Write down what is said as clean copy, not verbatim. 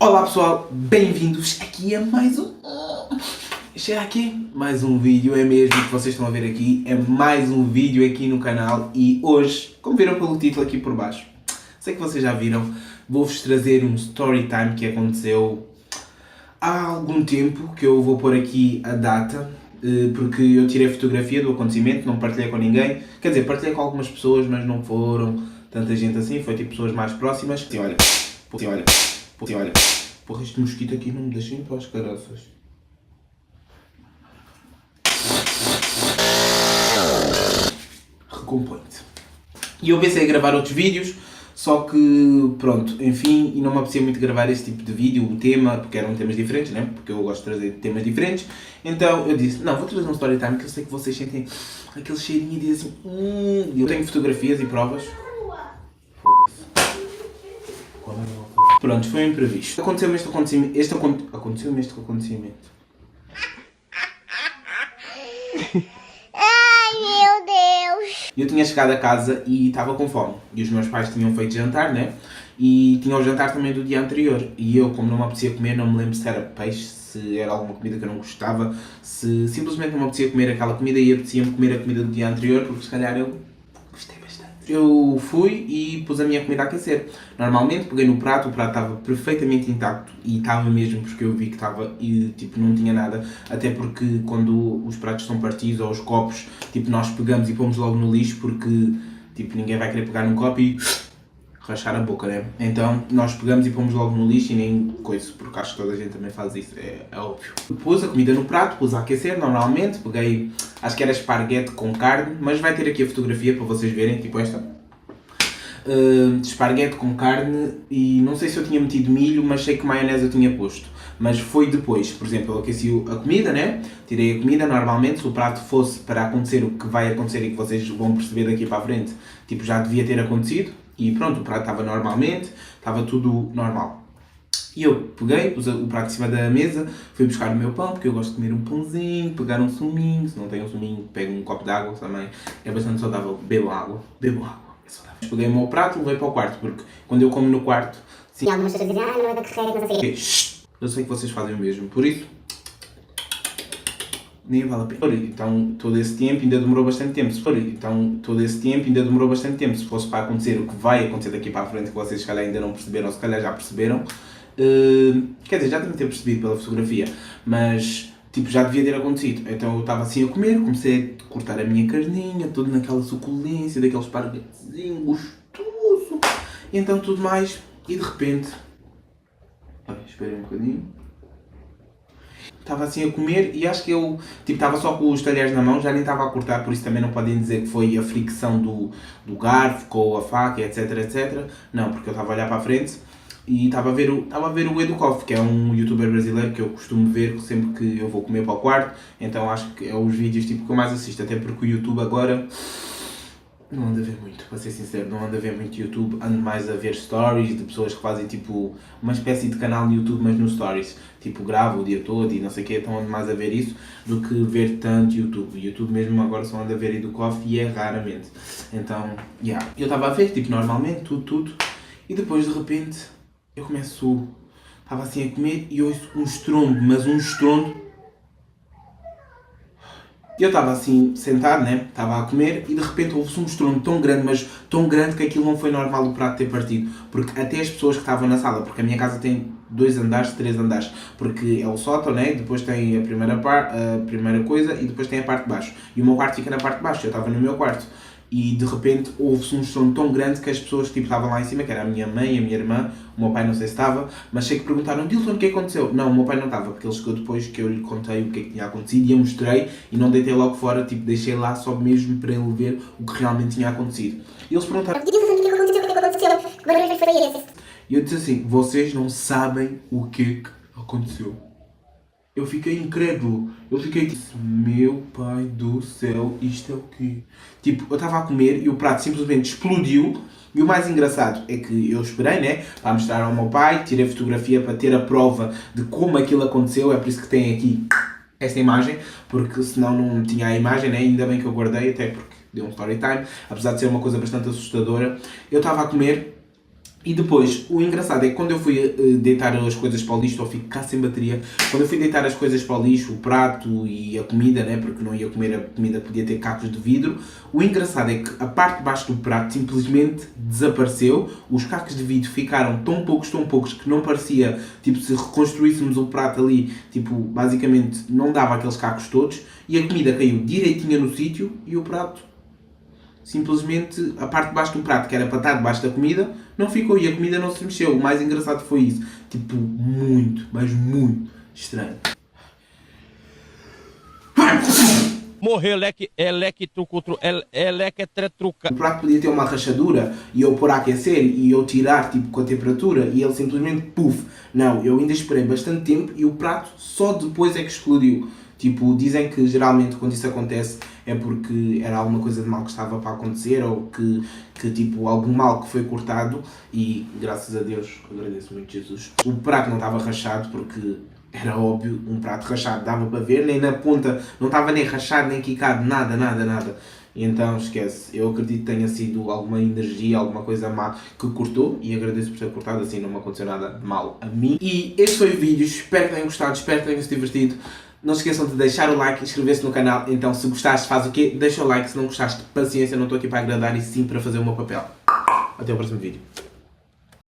Olá pessoal, bem-vindos aqui a mais um... Chega aqui, mais um vídeo, é mesmo que vocês estão a ver aqui, é mais um vídeo aqui no canal e hoje, como viram pelo título aqui por baixo, sei que vocês já viram, vou-vos trazer um story time que aconteceu há algum tempo, que eu vou pôr aqui a data, porque eu tirei fotografia do acontecimento, não partilhei com ninguém, quer dizer, partilhei com algumas pessoas, mas não foram tanta gente assim, foi tipo pessoas mais próximas. Sim, olha, porra, este mosquito aqui não me deixa em paz, caraças. Recompõe-te. E eu pensei em gravar outros vídeos, só que, pronto, enfim, e não me apetecia muito gravar esse tipo de vídeo, o tema, porque eram temas diferentes, né? Porque eu gosto de trazer temas diferentes. Então eu disse, não, vou trazer um story time que eu sei que vocês sentem aquele cheirinho e dizem assim, eu tenho fotografias e provas. Pronto, foi um imprevisto. Aconteceu-me este acontecimento. Ai, meu Deus! Eu tinha chegado a casa e estava com fome. E os meus pais tinham feito jantar, né? E tinham o jantar também do dia anterior. E eu, como não me apetecia comer, não me lembro se era peixe, se era alguma comida que eu não gostava, se simplesmente não me apetecia comer aquela comida e apetecia-me comer a comida do dia anterior, porque se calhar eu gostei bastante. Eu fui e pus a minha comida a aquecer. Normalmente peguei no prato, o prato estava perfeitamente intacto e estava mesmo porque eu vi que estava e tipo não tinha nada, até porque quando os pratos são partidos ou os copos, tipo nós pegamos e pomos logo no lixo porque tipo ninguém vai querer pegar num copo e rachar a boca, né? Então nós pegamos e pomos logo no lixo e nem coisa, porque acho que toda a gente também faz isso, é óbvio. Pus a comida no prato, pus a aquecer normalmente, peguei, acho que era esparguete com carne, mas vai ter aqui a fotografia para vocês verem, tipo esta. Esparguete com carne e não sei se eu tinha metido milho, mas sei que maionese eu tinha posto. Mas foi depois, por exemplo, eu aqueci a comida, né? Tirei a comida, normalmente, se o prato fosse para acontecer o que vai acontecer e que vocês vão perceber daqui para a frente, tipo, já devia ter acontecido. E pronto, o prato estava normalmente, estava tudo normal. E eu peguei, pus o prato em cima da mesa, fui buscar o meu pão, porque eu gosto de comer um pãozinho, pegar um suminho, se não tem um suminho, pego um copo de água também, é bastante saudável, bebo água, é saudável. Peguei o meu prato e levei para o quarto, porque quando eu como no quarto... Sim, E algumas pessoas dizem, não é da carreira, não sei o quê. Eu sei que vocês fazem o mesmo, por isso... nem vale a pena. Então, todo esse tempo ainda demorou bastante tempo. Se fosse para acontecer o que vai acontecer daqui para a frente, que vocês se calhar ainda não perceberam, se calhar já perceberam, quer dizer, já devem ter percebido pela fotografia, mas tipo, já devia ter acontecido. Então eu estava assim a comer, comecei a cortar a minha carninha, tudo naquela suculência, daqueles esparguetezinho gostoso, e então tudo mais, e de repente... esperem um bocadinho. Estava assim a comer e acho que eu estava só com os talheres na mão, já nem estava a cortar, por isso também não podem dizer que foi a fricção do garfo com a faca, etc, etc. Não, porque eu estava a olhar para a frente e estava a ver o Edukov, que é um youtuber brasileiro que eu costumo ver sempre que eu vou comer para o quarto, então acho que é os vídeos tipo, que eu mais assisto, até porque o YouTube agora... não ando a ver muito, para ser sincero, não ando a ver muito YouTube, ando mais a ver stories de pessoas que fazem tipo uma espécie de canal no YouTube, mas no stories, tipo gravo o dia todo e não sei o quê, então ando mais a ver isso do que ver tanto YouTube. YouTube mesmo agora só ando a ver Edukov e é raramente, então, yeah. Eu estava a ver, tipo normalmente, tudo, e depois de repente eu começo, estava assim a comer e ouço um estrondo, mas um estrondo. Eu estava assim, sentado, né? Estava a comer e de repente houve-se um estrondo tão grande, mas tão grande que aquilo não foi normal o prato ter partido. Porque até as pessoas que estavam na sala, porque a minha casa tem 2 andares, 3 andares, porque é o sótão, né? Depois tem a primeira coisa e depois tem a parte de baixo. E o meu quarto fica na parte de baixo, eu estava no meu quarto. E de repente houve-se um estrondo tão grande que as pessoas tipo, estavam lá em cima, que era a minha mãe, a minha irmã, o meu pai não sei se estava, mas sei que perguntaram, Dilton, o que aconteceu? Não, o meu pai não estava, porque ele chegou depois que eu lhe contei o que é que tinha acontecido e eu mostrei e não deitei logo fora, tipo, deixei lá só mesmo para ele ver o que realmente tinha acontecido. E eles perguntaram, O que aconteceu? Que barulho foi esse? e eu disse assim, vocês não sabem o que aconteceu. Eu fiquei incrédulo, eu fiquei tipo, meu pai do céu, isto é o quê? Tipo, eu estava a comer e o prato simplesmente explodiu e o mais engraçado é que eu esperei, né, para mostrar ao meu pai, tirei fotografia para ter a prova de como aquilo aconteceu, é por isso que tem aqui esta imagem, porque senão não tinha a imagem, né, ainda bem que eu guardei, até porque deu um story time, apesar de ser uma coisa bastante assustadora. Eu estava a comer E depois, o engraçado é que quando eu fui deitar as coisas para o lixo, estou a ficar sem bateria, quando eu fui deitar as coisas para o lixo, o prato e a comida, né, porque não ia comer a comida, podia ter cacos de vidro, o engraçado é que a parte de baixo do prato simplesmente desapareceu, os cacos de vidro ficaram tão poucos que não parecia, tipo, se reconstruíssemos o prato ali, tipo, basicamente não dava aqueles cacos todos, e a comida caiu direitinha no sítio e o prato, simplesmente a parte de baixo do prato, que era para estar debaixo da comida, não ficou e a comida não se mexeu. O mais engraçado foi isso. Tipo, muito, mas muito estranho. Morreu, leque, truca. O prato podia ter uma rachadura e eu pôr a aquecer e eu tirar tipo com a temperatura e ele simplesmente puff. Não, eu ainda esperei bastante tempo e o prato só depois é que explodiu. Tipo, dizem que geralmente quando isso acontece é porque era alguma coisa de mal que estava para acontecer ou que tipo, algum mal que foi cortado e, graças a Deus, agradeço muito Jesus, o prato não estava rachado porque era óbvio, um prato rachado dava para ver, nem na ponta, não estava nem rachado, nem quicado, nada. E então, esquece, eu acredito que tenha sido alguma energia, alguma coisa má que cortou e agradeço por ter cortado, assim não me aconteceu nada de mal a mim. E este foi o vídeo, espero que tenham gostado, espero que tenham se divertido. Não se esqueçam de deixar o like e inscrever-se no canal. Então, se gostaste, faz o quê? Deixa o like. Se não gostaste, paciência, não estou aqui para agradar e sim para fazer o meu papel. Até o próximo vídeo.